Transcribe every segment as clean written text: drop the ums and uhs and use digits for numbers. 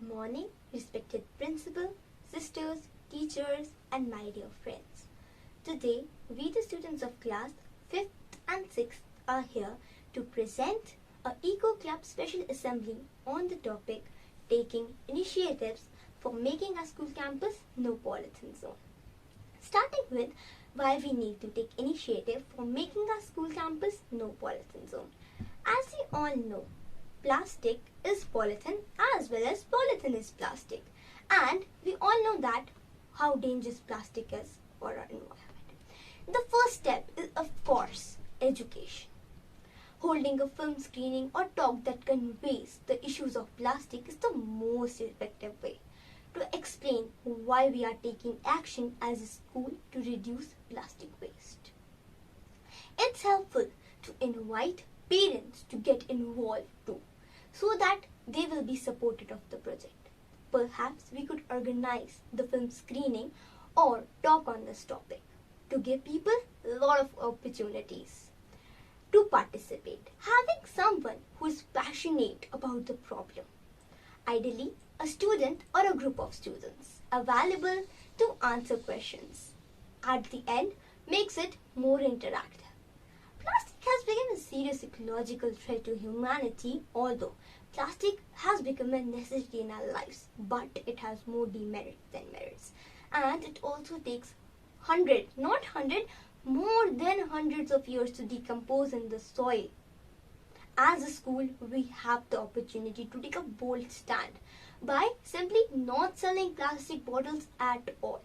Good morning, respected principal, sisters, teachers, and my dear friends. Today, we the students of class 5th and 6th are here to present a Eco Club special assembly on the topic taking initiatives for making our school campus no polythene zone. Starting with why we need to take initiative for making our school campus no polythene zone. As you all know, plastic is polythene as well as polythene is plastic, and we all know that how dangerous plastic is for our environment. The first step is of course education. Holding a film screening or talk that conveys the issues of plastic is the most effective way to explain why we are taking action as a school to reduce plastic waste. It's helpful to invite parents to get involved too, so that they will be supportive of the project. Perhaps we could organize the film screening or talk on this topic to give people a lot of opportunities to participate. Having someone who is passionate about the problem, ideally a student or a group of students available to answer questions at the end makes it more interactive. Plastic has become a serious ecological threat to humanity, although plastic has become a necessity in our lives, but it has more demerits than merits. And it also takes more than hundreds of years to decompose in the soil. As a school, we have the opportunity to take a bold stand by simply not selling plastic bottles at all.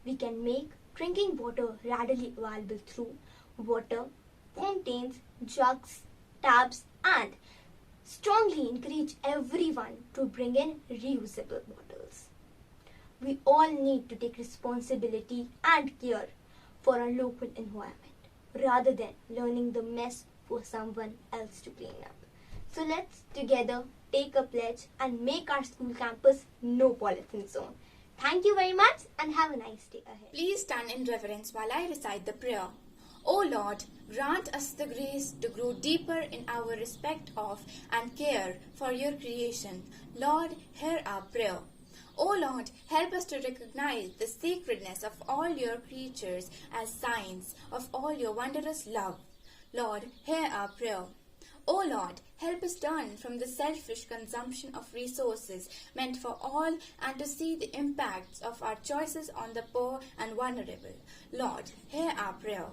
We can make drinking water readily available through water fountains, jugs, taps, and strongly encourage everyone to bring in reusable bottles. We all need to take responsibility and care for our local environment rather than learning the mess for someone else to clean up. So let's together take a pledge and make our school campus no polythene zone. Thank you very much and have a nice day ahead. Please stand in reverence while I recite the prayer. O Lord, grant us the grace to grow deeper in our respect of and care for your creation. Lord, hear our prayer. O Lord, help us to recognize the sacredness of all your creatures as signs of all your wondrous love. Lord, hear our prayer. O Lord, help us turn from the selfish consumption of resources meant for all and to see the impacts of our choices on the poor and vulnerable. Lord, hear our prayer.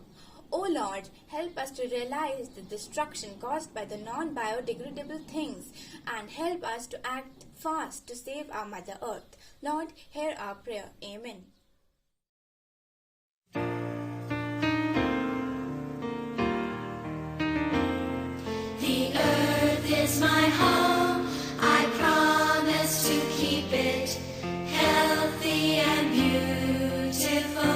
O Lord, help us to realize the destruction caused by the non-biodegradable things and help us to act fast to save our Mother Earth. Lord, hear our prayer. Amen. The earth is my home. I promise to keep it healthy and beautiful.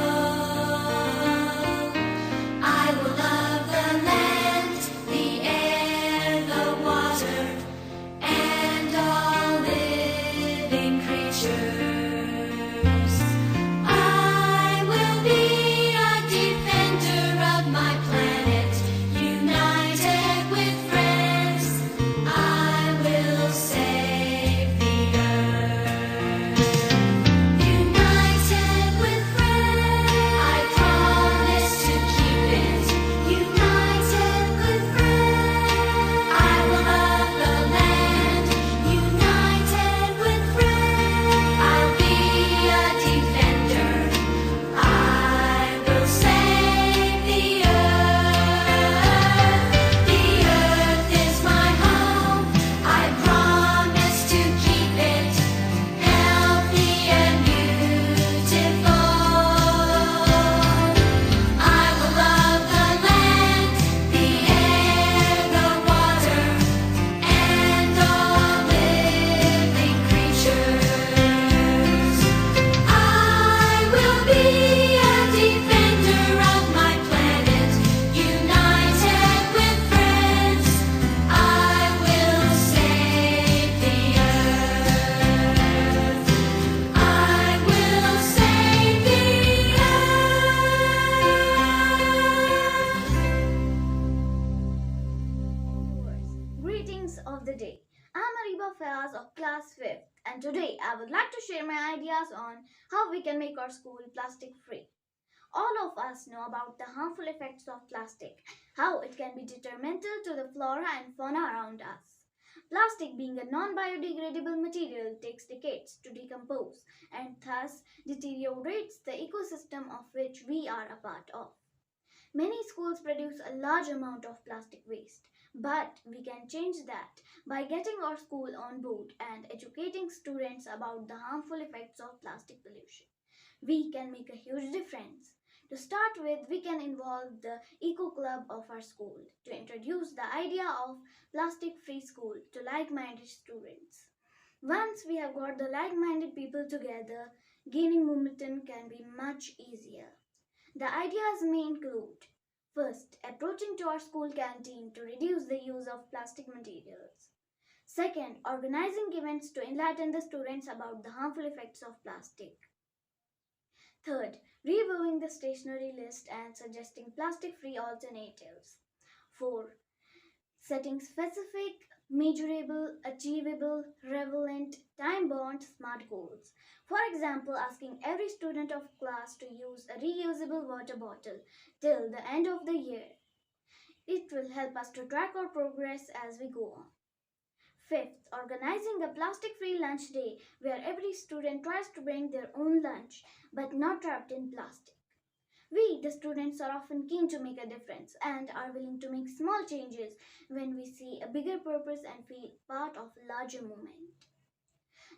Of the day. I'm Ariba Fayaz of class 5th and today I would like to share my ideas on how we can make our school plastic free. All of us know about the harmful effects of plastic, how it can be detrimental to the flora and fauna around us. Plastic, being a non biodegradable material, takes decades to decompose and thus deteriorates the ecosystem of which we are a part of. Many schools produce a large amount of plastic waste, but we can change that by getting our school on board and educating students about the harmful effects of plastic pollution. We can make a huge difference. To start with, we can involve the Eco Club of our school to introduce the idea of plastic free school to like minded students. Once we have got the like minded people together, gaining momentum can be much easier. The ideas may include: first, approaching to our school canteen to reduce the use of plastic materials. Second, organizing events to enlighten the students about the harmful effects of plastic. Third, reviewing the stationery list and suggesting plastic-free alternatives. 4. Setting specific, measurable, achievable, relevant, time-bound SMART goals. For example, asking every student of class to use a reusable water bottle till the end of the year. It will help us to track our progress as we go on. Fifth, organizing a plastic-free lunch day where every student tries to bring their own lunch but not wrapped in plastic. We, the students, are often keen to make a difference and are willing to make small changes when we see a bigger purpose and feel part of a larger movement.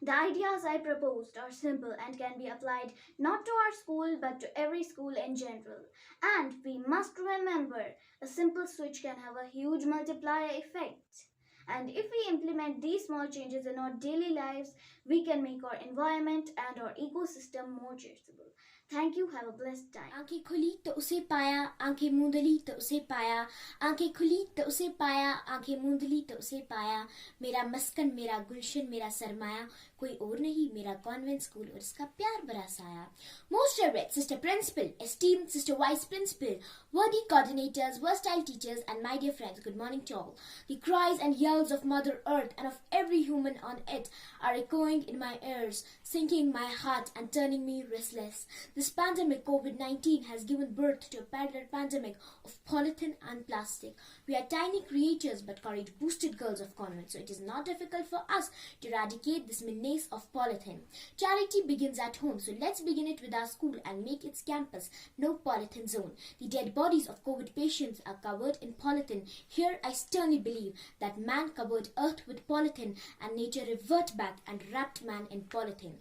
The ideas I proposed are simple and can be applied not to our school but to every school in general. And we must remember, a simple switch can have a huge multiplier effect. And if we implement these small changes in our daily lives, we can make our environment and our ecosystem more charitable. Thank you. Have a blessed time. आंखें खुली तो उसे पाया, आंखें मूंदली तो उसे पाया, आंखें खुली तो उसे पाया, आंखें मूंदली तो उसे पाया. मेरा मस्कन, मेरा गुलशन, मेरा सरमाया, कोई और नहीं मेरा कॉन्वेंट स्कूल और इसका प्यार भरा साया. Most revered Sister Principal, esteemed Sister Vice Principal, worthy coordinators, versatile teachers, and my dear friends, good morning to all. The cries and yells of Mother Earth and of every human on it are echoing in my ears, sinking my heart and turning me restless. This pandemic, COVID-19, has given birth to a parallel pandemic of polythene and plastic. We are tiny creatures but courage-boosted girls of convent, so it is not difficult for us to eradicate this menace of polythene. Charity begins at home, so let's begin it with our school and make its campus no polythene zone. The dead bodies of COVID patients are covered in polythene. Here I sternly believe that man covered earth with polythene and nature revert back and wrapped man in polythene.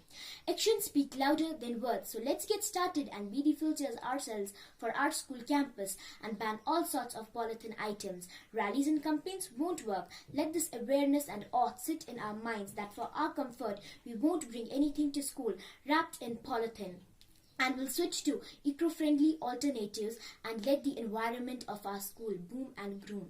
Actions speak louder than words, so let's get started and be the filters ourselves for our school campus and ban all sorts of polythene items. Rallies and campaigns won't work. Let this awareness and awe sit in our minds that for our comfort we won't bring anything to school wrapped in polythene. And we'll switch to eco-friendly alternatives and let the environment of our school boom and bloom.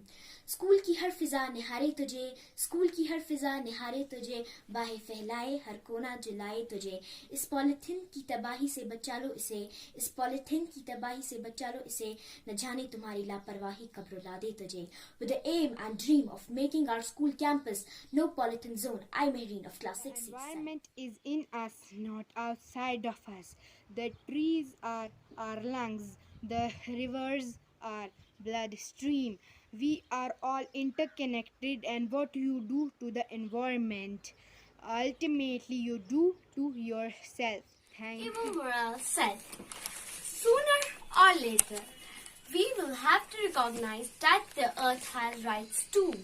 School की हर फिजा निहारे तुझे, school की हर फिजा निहारे तुझे, बाहें फैलाए हर कोना जुलाए तुझे. इस पॉलिथीन की तबाही से बचा लो इसे, इस पॉलिथीन की तबाही से बचा लो इसे, न जाने तुम्हारी लापरवाही कब रुला दे तुझे. With the aim and dream of making our school campus no polythene zone, I, Mehreen of Class 6. The environment is in us, not outside of us. The trees are our lungs, the rivers are bloodstream. We are all interconnected, and what you do to the environment, ultimately you do to yourself. Thank you. Evo Morales said, sooner or later, we will have to recognize that the earth has rights too,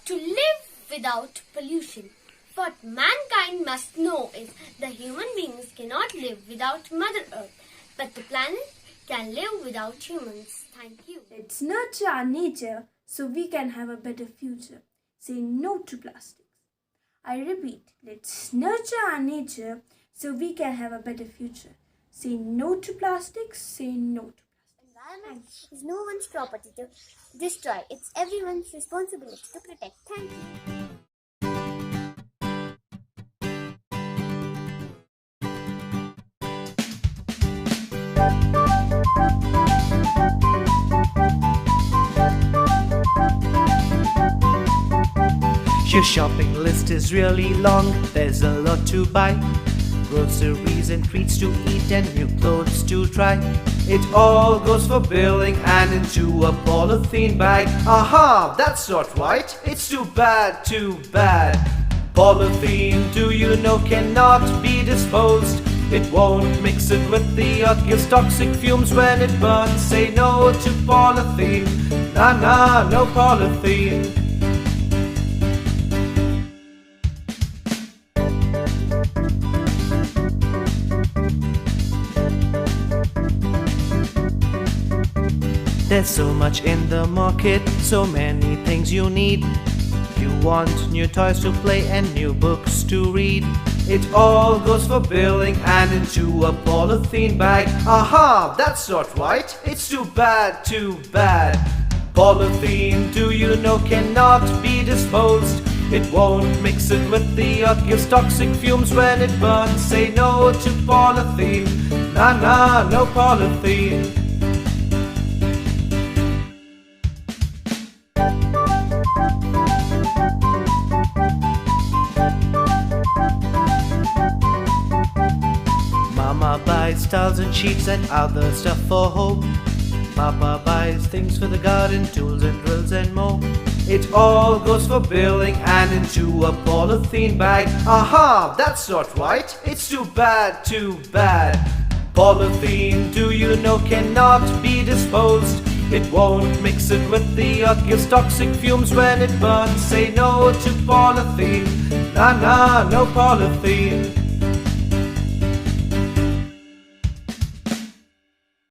to live without pollution. What mankind must know is the human beings cannot live without Mother Earth, but the planet can live without humans. Thank you. Let's nurture our nature so we can have a better future. Say no to plastics. I repeat, let's nurture our nature so we can have a better future. Say no to plastics. Say no to plastics. Environment is no one's property to destroy. It's everyone's responsibility to protect. Thank you. Your shopping list is really long, there's a lot to buy. Groceries and treats to eat and new clothes to try. It all goes for billing and into a polythene bag. Aha, that's not right, it's too bad, too bad. Polythene, do you know, cannot be disposed. It won't mix it with the earth, gives toxic fumes when it burns. Say no to polythene, nah nah, no polythene. There's so much in the market, so many things you need. You want new toys to play and new books to read. It all goes for billing and into a polythene bag. Aha, that's not right, it's too bad, too bad. Polythene, do you know, cannot be disposed. It won't mix it with the earth, gives toxic fumes when it burns. Say no to polythene, nah nah, no polythene. Mama buys towels and sheets and other stuff for home. Papa buys things for the garden, tools and drills and more. It all goes for billing and into a polythene bag. Aha, that's not right, it's too bad, too bad. Polythene, do you know, cannot be disposed. It won't mix it with the earth, gives toxic fumes when it burns. Say no to polythene, nah nah, no polythene.